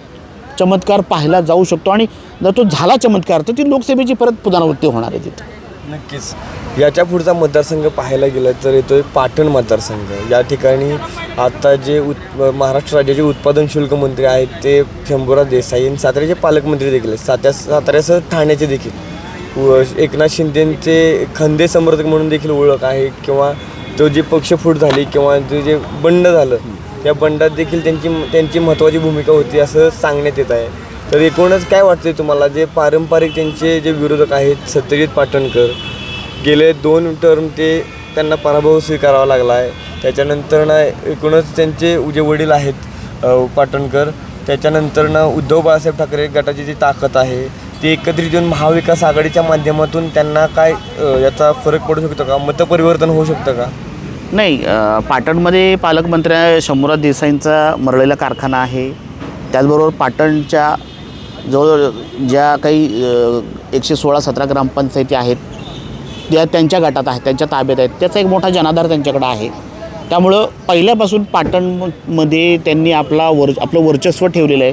Speaker 2: चमत्कार पाहायला जाऊ शकतो आणि जर तो झाला चमत्कार तर ती लोकसभेची परत पुनरावृत्ती होणार आहे तिथं.
Speaker 1: नक्कीच. याच्या पुढचा मतदारसंघ पाहायला गेला तर येतोय पाटण मतदारसंघ. या ठिकाणी आता जे महाराष्ट्र राज्याचे उत्पादन शुल्क मंत्री आहेत ते शंभूराज देसाई आणि साताऱ्याचे पालकमंत्री देखील आहेत. साताऱ्यासह ठाण्याचे देखील एकनाथ शिंदेंचे खंदे समर्थक म्हणून देखील ओळख आहे. किंवा तो जे पक्षफूट झाली किंवा ते जे बंड झालं त्या बंडात देखील त्यांची महत्त्वाची भूमिका होती असं सांगण्यात येत आहे. तर एकूणच काय वाटते तुम्हाला, जे पारंपरिक त्यांचे जे विरोधक आहेत सत्यजित पाटणकर, गेले 2 टर्म त्यांना पराभव स्वीकारावा लागला आहे. त्याच्यानंतर ना एकूणच त्यांचे जे वडील आहेत पाटणकर, त्याच्यानंतर ना उद्धव बाळासाहेब ठाकरे गटाची जी ताकद आहे ती एकत्रित येऊन महाविकास आघाडीच्या माध्यमातून त्यांना काय याचा फरक पडू शकतो का, मतपरिवर्तन होऊ शकतं का?
Speaker 2: नाही, पाटणमध्ये पालकमंत्री शंभूराज देसाईंचा मरळलेला कारखाना आहे. त्याचबरोबर पाटणच्या जवळ ज्या काही 116-17 ग्रामपंचायती आहेत त्या त्यांच्या गटात आहेत, त्यांच्या ताब्यात आहेत. त्याचा एक मोठा जनाधार त्यांच्याकडे आहे. त्यामुळं पहिल्यापासून पाटणमध्ये त्यांनी आपलं वर्चस्व ठेवलेलं आहे.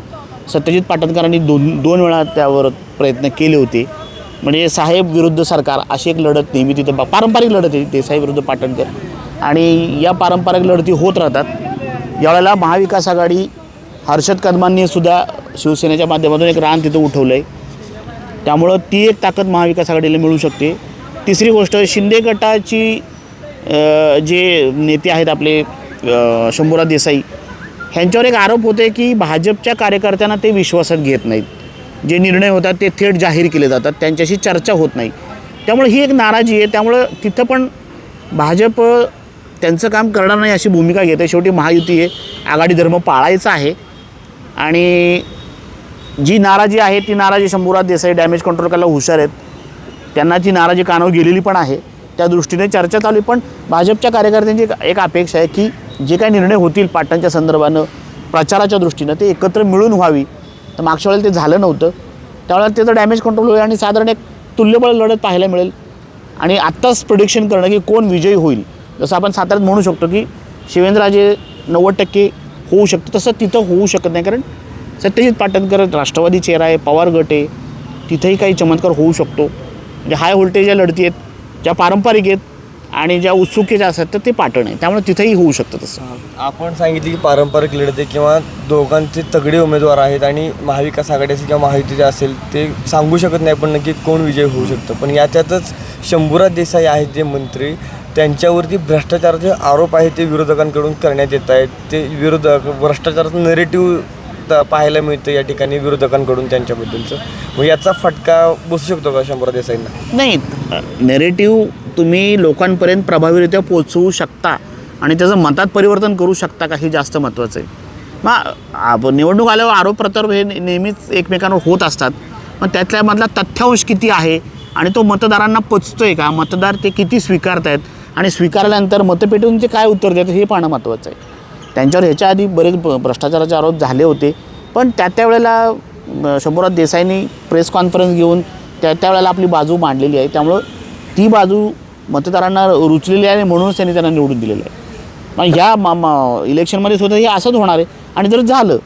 Speaker 2: सत्यजित पाटणकरांनी दोन वेळा त्यावर प्रयत्न केले होते. म्हणजे साहेब विरुद्ध सरकार अशी एक लढत नेहमी तिथं पारंपरिक लढत आहे देसाई विरुद्ध पाटणकर आणि या पारंपरिक लढती होत राहतात. यावेळेला महाविकास आघाडी हर्षद कदमांनी सुद्धा शिवसेनेच्या माध्यमातून एक रान तिथं उठवलं आहे. त्यामुळं ती एक ताकद महाविकास आघाडीला मिळू शकते. तिसरी गोष्ट, शिंदे गटाची जे नेते आहेत आपले शंभूराज देसाई ह्यांच्यावर एक आरोप होते की भाजपच्या कार्यकर्त्यांना ते विश्वासात घेत नाहीत, जे निर्णय होतात ते थेट जाहीर केले जातात, त्यांच्याशी चर्चा होत नाही. त्यामुळे ही एक नाराजी आहे. त्यामुळं तिथं पण भाजप त्यांचं काम करणार नाही अशी भूमिका घेते. शेवटी महायुती आहे, आघाडी धर्म पाळायचा आहे. आणि जी नाराजी आहे ती नाराजी शंभूराज देसाई डॅमेज कंट्रोल करायला हुशार आहेत, त्यांना ती नाराजी कानावर गेलेली पण आहे. त्या दृष्टीने चर्चा चालू आहे. पण भाजपच्या कार्यकर्त्यांची एक अपेक्षा आहे की जे काही निर्णय होतील पाटणच्या संदर्भानं प्रचाराच्या दृष्टीनं ते एकत्र मिळून व्हावी. तर मागच्या वेळेला ते झालं नव्हतं, त्यावेळेला त्याचं डॅमेज कंट्रोल होईल आणि साधारण एक तुल्यबळ लढत पाहायला मिळेल. आणि आत्ताच प्रिडिक्शन करणं की कोण विजयी होईल, जसं आपण साताऱ्यात म्हणू शकतो की शिवेंद्रराजे 90% होऊ शकतं, तसं तिथं होऊ शकत नाही. कारण सत्यजित पाटणकर राष्ट्रवादी चेहरा आहे, पवार गट आहे, तिथंही काही चमत्कार होऊ शकतो. म्हणजे हाय व्होल्टेज ज्या लढती आहेत, ज्या पारंपरिक आहेत आणि ज्या उत्सुकीच्या असतात तर ते पाटण आहे, त्यामुळे तिथंही होऊ शकतं. तसं
Speaker 1: आपण सांगितले की पारंपरिक लढते किंवा दोघांचे तगडे उमेदवार आहेत आणि महाविकास आघाडी असेल किंवा महायुतीचे असेल ते सांगू शकत नाही पण नक्की कोण विजय होऊ शकतं. पण याच्यातच शंभूराज देसाई आहेत जे मंत्री, त्यांच्यावरती भ्रष्टाचाराचे आरोप आहेत ते विरोधकांकडून करण्यात येत आहेत. ते भ्रष्टाचाराचं नेरेटिव्ह पाहायला मिळतं या ठिकाणी विरोधकांकडून त्यांच्याबद्दलचं. मग याचा फटका बसू शकतो का शंभूराज देसाईंना?
Speaker 2: नाही, नेरेटिव्ह तुम्ही लोकांपर्यंत प्रभावीरित्या पोचवू शकता आणि त्याचं मतात परिवर्तन करू शकता का, हे जास्त महत्त्वाचं आहे. मग निवडणूक आल्यावर आरोप प्रत्यारोप हे नेहमीच एकमेकांवर होत असतात. पण त्यातल्यामधला तथ्यांश किती आहे आणि तो मतदारांना पचतो आहे का, मतदार ते किती स्वीकारत आहेत आणि स्वीकारल्यानंतर मतपेटीतून ते काय उत्तर देतात हे पाहणं महत्त्वाचं आहे. त्यांच्यावर ह्याच्या आधी बरेच भ्रष्टाचाराचे आरोप झाले होते, पण त्यावेळेला शंभूराज देसाईंनी प्रेस कॉन्फरन्स घेऊन त्यावेळेला आपली बाजू मांडलेली आहे. त्यामुळं ती बाजू मतदारांना रुचलेली आहे आणि म्हणूनच त्यांनी त्यांना निवडून दिलेलं आहे. मग ह्या इलेक्शनमध्ये सुद्धा हे असंच होणार आहे आणि जर झालं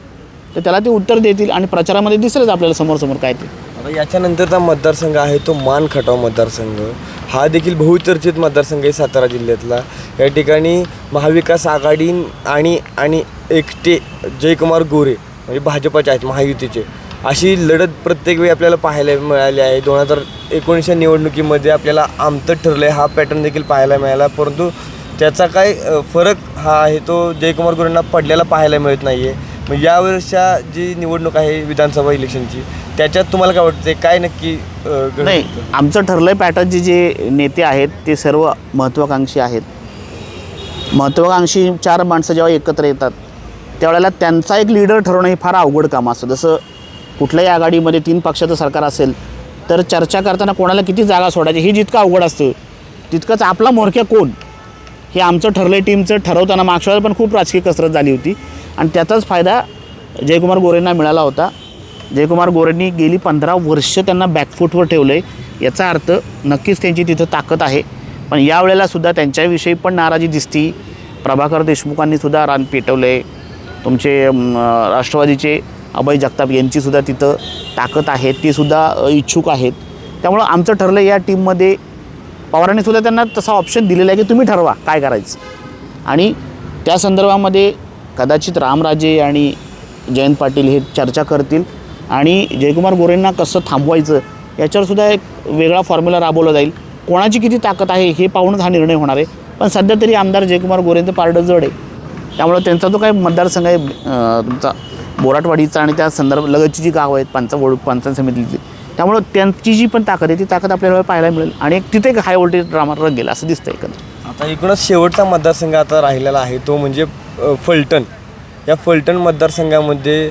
Speaker 2: तर त्याला ते उत्तर देतील आणि प्रचारामध्ये दिसलंच आपल्याला समोर काय ते.
Speaker 1: आता याच्यानंतरचा मतदारसंघ आहे तो मान खटाव मतदारसंघ. हा देखील बहुचर्चित मतदारसंघ आहे सातारा जिल्ह्यातला. या ठिकाणी महाविकास आघाडी आणि एकटे जयकुमार गोरे म्हणजे भाजपाचे आहेत, महायुतीचे, अशी लढत प्रत्येक वेळी आपल्याला पाहायला मिळाली आहे. 2019 निवडणुकीमध्ये आपल्याला आमचं ठरलं आहे हा पॅटर्न देखील पाहायला मिळाला. परंतु त्याचा काय फरक हा आहे तो जयकुमार गोरेंना पडलेला पाहायला मिळत नाही आहे. मग यावर्षी जी निवडणूक आहे विधानसभा इलेक्शनची, त्याच्यात तुम्हाला काय वाटतं, काय नक्की
Speaker 2: नाही, आमचं ठरलं आहे पॅटर्नचे जे नेते आहेत ते सर्व महत्त्वाकांक्षी आहेत. महत्त्वाकांक्षी 4 माणसं जेव्हा एकत्र येतात त्यावेळेला त्यांचा एक लीडर ठरवणं हे फार अवघड काम असतं. जसं कुठल्याही आघाडीमध्ये 3 पक्षाचं सरकार असेल तर चर्चा करताना कोणाला किती जागा सोडायची हे जितकं अवघड असतं तितकंच आपला मोरक्या कोण हे आमचं ठरलं आहे. टीमचं ठरवताना मागच्या वेळेला पण खूप राजकीय कसरत झाली होती आणि त्याचाच फायदा जयकुमार गोरेंना मिळाला होता. जयकुमार गोरेंनी गेली 15 वर्ष त्यांना बॅकफूटवर ठेवलं आहे. याचा अर्थ नक्कीच त्यांची तिथं ताकद आहे. पण यावेळेलासुद्धा त्यांच्याविषयी पण नाराजी दिसती. प्रभाकर देशमुखांनीसुद्धा रान पेटवलं आहे. तुमचे राष्ट्रवादीचे अभय जगताप यांचीसुद्धा तिथं ताकद आहे, ते सुद्धा इच्छुक आहेत. त्यामुळं आमचं ठरलं या टीममध्ये पवारांनीसुद्धा त्यांना तसा ऑप्शन दिलेला आहे की तुम्ही ठरवा काय करायचं. आणि त्या संदर्भामध्ये कदाचित रामराजे आणि जयंत पाटील हे चर्चा करतील आणि जयकुमार गोरेंना कसं थांबवायचं याच्यावरसुद्धा एक वेगळा फॉर्म्युला राबवला जाईल. कोणाची किती ताकद आहे हे पाहूनच हा निर्णय होणार आहे. पण सध्या तरी आमदार जयकुमार गोरेंचं पारडं जड आहे. त्यामुळे त्यांचा जो काही मतदारसंघ आहे तुमचा बोराटवाडीचा आणि त्या लगतची जी गावं आहेत पंचायत समितीतली, त्यामुळं त्यांची जी पण ताकद आहे ती ताकद आपल्याला पाहायला मिळेल आणि तिथे एक हाय व्होल्टेज ड्रामा रंगेल असं दिसतं एकंदर.
Speaker 1: आता एकूणच शेवटचा मतदारसंघ आता राहिलेला आहे तो म्हणजे फलटण. या फलटण मतदारसंघामध्ये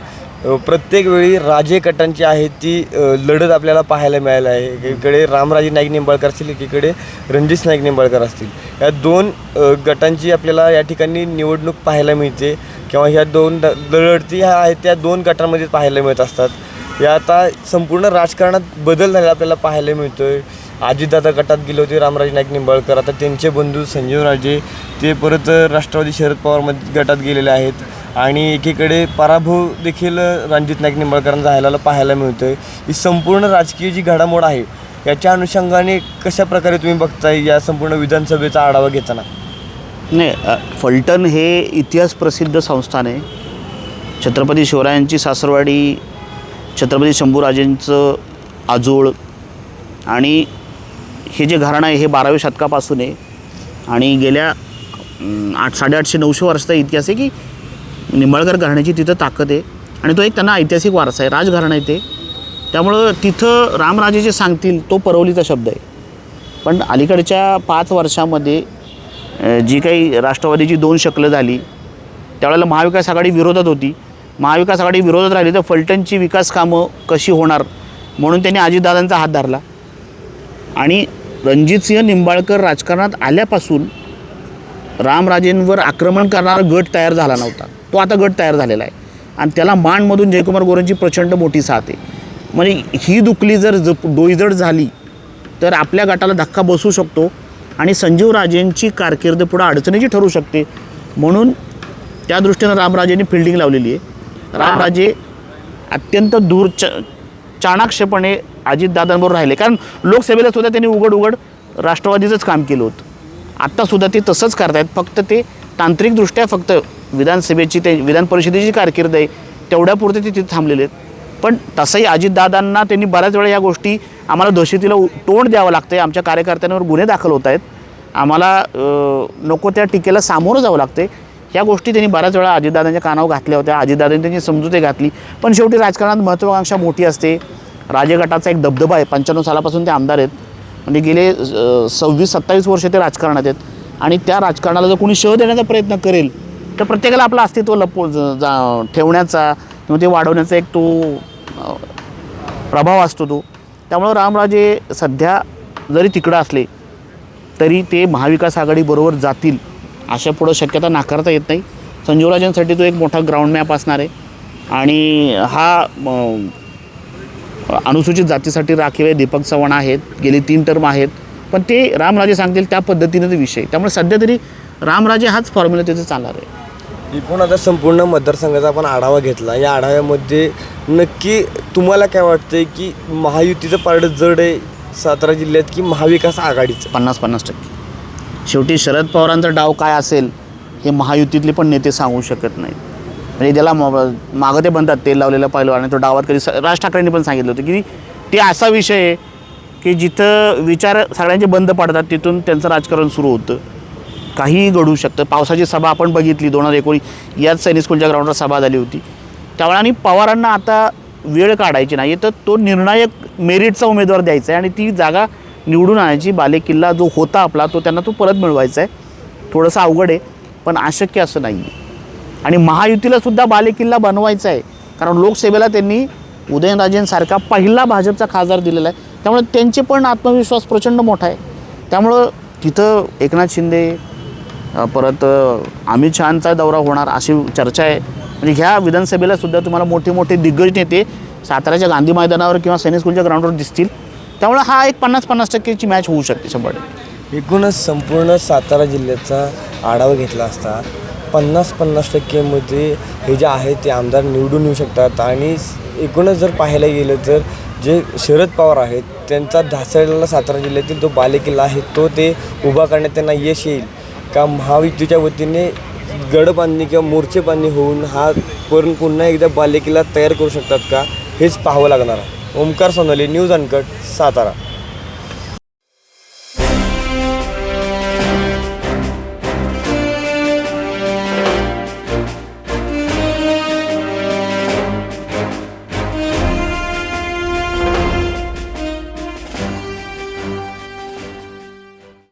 Speaker 1: प्रत्येक वेळी राजे गटांची आहे ती लढत आपल्याला पाहायला मिळाली आहे. एकीकडे रामराजे नाईक निंबाळकर असतील, एकीकडे रणजित नाईक निंबाळकर असतील. या 2 गटांची आपल्याला या ठिकाणी निवडणूक पाहायला मिळते किंवा ह्या 2 लढती ह्या आहेत त्या 2 गटांमध्ये पाहायला मिळत असतात. या आता संपूर्ण राजकारणात बदल झालेला आपल्याला पाहायला मिळतो आहे. अजितदादा गटात गेले होते रामराजे नाईक निंबाळकर, आता त्यांचे बंधू संजीवराजे ते परत राष्ट्रवादी शरद पवार गटात गेलेले आहेत आणि एकीकडे पराभव देखील रणजित नाईक निंबाळकरांचा झालेला पाहायला मिळतो आहे. ही संपूर्ण राजकीय जी घडामोड आहे याच्या अनुषंगाने कशा प्रकारे तुम्ही बघताय या संपूर्ण विधानसभेचा आढावा घेताना?
Speaker 2: नाही, फलटण हे इतिहास प्रसिद्ध संस्थान आहे. छत्रपती शिवरायांची सासरवाडी, छत्रपती शंभूराजेंचं आजोळ आणि हे जे घराणं आहे हे 12व्या शतकापासून आहे आणि गेल्या 800-900 वर्षाचा इतिहास आहे की निंबाळकर घराण्याची तिथं ताकद आहे आणि तो एक त्यांना ऐतिहासिक वारसा आहे, राजघराणं आहे ते. त्यामुळं तिथं रामराजे जे सांगतील तो परवलीचा शब्द आहे. पण अलीकडच्या 5 वर्षामध्ये जी काही राष्ट्रवादीची 2 शकलं झाली, त्यावेळेला महाविकास आघाडी विरोधात होती. महाविकास आघाडी विरोधात राहिली तर फलटणची विकास कामं कशी होणार म्हणून त्यांनी अजितदादांचा हात धरला. आणि रणजितसिंह निंबाळकर राजकारणात आल्यापासून रामराजेंवर आक्रमण करणारा गट तयार झाला नव्हता. तो आता गट तयार झालेला आहे आणि त्याला माणमधून जयकुमार गोरेंची प्रचंड मोठी साथ आहे. म्हणजे ही दुखली जर डोईजड झाली तर आपल्या गटाला धक्का बसू शकतो आणि संजीव राजेंची कारकीर्द पुढं अडचणीची ठरू शकते. म्हणून त्या दृष्टीनं रामराजेंनी फिल्डिंग लावलेली आहे. रामराजे अत्यंत चाणाक्षपणे अजितदादांबरोबर राहिले, कारण लोकसभेला सुद्धा त्यांनी उघड राष्ट्रवादीचंच काम केलं होतं. आत्तासुद्धा ते तसंच करतायत, फक्त ते तांत्रिकदृष्ट्या फक्त विधानसभेची ते विधान परिषदेची कारकीर्द आहे तेवढ्यापुरते ते तिथे थांबलेले आहेत. पण तसंही अजितदादांना त्यांनी बऱ्याच वेळा या गोष्टी आम्हाला दहशतीला तोंड द्यावं लागतं आहे, आमच्या कार्यकर्त्यांवर गुन्हे दाखल होत आहेत, आम्हाला नको त्या टीकेला सामोरं जावं लागतं आहे, ह्या गोष्टी त्यांनी बऱ्याच वेळा अजितदादांच्या कानावर घातल्या होत्या. अजितदादांनी त्यांची समजुती घातली. पण शेवटी राजकारणात महत्त्वाकांक्षा मोठी असते. राजगटाचा एक दबदबा आहे. 95 सालापासून ते आमदार आहेत, म्हणजे गेले 26-27 वर्ष ते राजकारणात आहेत. आणि त्या राजकारणाला जर कोणी शह देण्याचा प्रयत्न करेल तर प्रत्येकाला आपलं अस्तित्व ठेवण्याचा किंवा ते वाढवण्याचा एक तो प्रभाव असतो तो. त्यामुळं रामराजे सध्या जरी तिकडं असले तरी ते महाविकास आघाडीबरोबर जातील अशा पुढं शक्यता नाकारता येत नाही. संजीवराजांसाठी तो एक मोठा ग्राउंड मॅप असणार आहे आणि हा अनुसूचित जातीसाठी राखीव आहे. दीपक चव्हाण आहेत, गेली 3 टर्म आहेत, पण ते रामराजे सांगतील त्या पद्धतीनं विषय. त्यामुळे सध्या तरी रामराजे हाच फॉर्म्युला त्याचं चालणार आहे.
Speaker 1: एकूण आता संपूर्ण मतदारसंघाचा आपण आढावा घेतला. या आढाव्यामध्ये नक्की तुम्हाला काय वाटतंय की महायुतीचं पारडं जड आहे सातारा जिल्ह्यात की महाविकास आघाडीचं?
Speaker 2: 50-50%. शेवटी शरद पवारांचा डाव काय असेल हे महायुतीतले पण नेते सांगू शकत नाहीत. म्हणजे त्याला मागं ते बनतात तेल लावलेलं पाहिलं आणि तो डावात कधी राज ठाकरेंनी पण सांगितलं होतं की ते असा विषय आहे की जिथं विचार सगळ्यांचे बंद पडतात तिथून त्यांचं राजकारण सुरू होतं. काहीही घडू शकतं. पावसाची सभा आपण बघितली 2019 याच सैनिक स्कूलच्या ग्राउंडवर सभा झाली होती. त्यावेळेला आणि पवारांना आता वेळ काढायची नाही तर तो निर्णायक मेरिटचा उमेदवार द्यायचा आहे आणि ती जागा निवडून आणायची. बालेकिल्ला जो होता आपला तो त्यांना तो परत मिळवायचा आहे. थोडंसं अवघड आहे पण अशक्य असं नाही आहे. आणि महायुतीलासुद्धा बालेकिल्ला बनवायचा आहे, कारण लोकसभेला त्यांनी उदयनराजेंसारखा पहिला भाजपचा खासदार दिलेला आहे. त्यामुळे त्यांचे पण आत्मविश्वास प्रचंड मोठा आहे. त्यामुळं तिथं एकनाथ शिंदे परत अमित शहांचा दौरा होणार अशी चर्चा आहे. म्हणजे ह्या विधानसभेलासुद्धा तुम्हाला मोठे मोठे दिग्गज नेते साताऱ्याच्या गांधी मैदानावर किंवा सैनिक स्कूलच्या ग्राउंडवर दिसतील. त्यामुळे हा एक 50-50%ची मॅच होऊ शकते 100%.
Speaker 1: एकूणच संपूर्ण सातारा जिल्ह्याचा आढावा घेतला असता 50-50%मध्ये हे जे आहे ते आमदार निवडून येऊ शकतात. आणि एकूणच जर पाहायला गेलं तर जे शरद पवार आहेत त्यांचा ढासळलेला सातारा जिल्ह्यातील जो बालेकिल्ला आहे तो ते उभा करण्यात त्यांना यश येईल का महायुतीच्या वतीने गडबांधणी किंवा मोर्चेबांधणी होऊन हा पुन्हा एकदा बालेकिल्ला तयार करू शकतात का हेच पाहावं लागणार आहे. Omkar Sonawane, news uncut, Satara.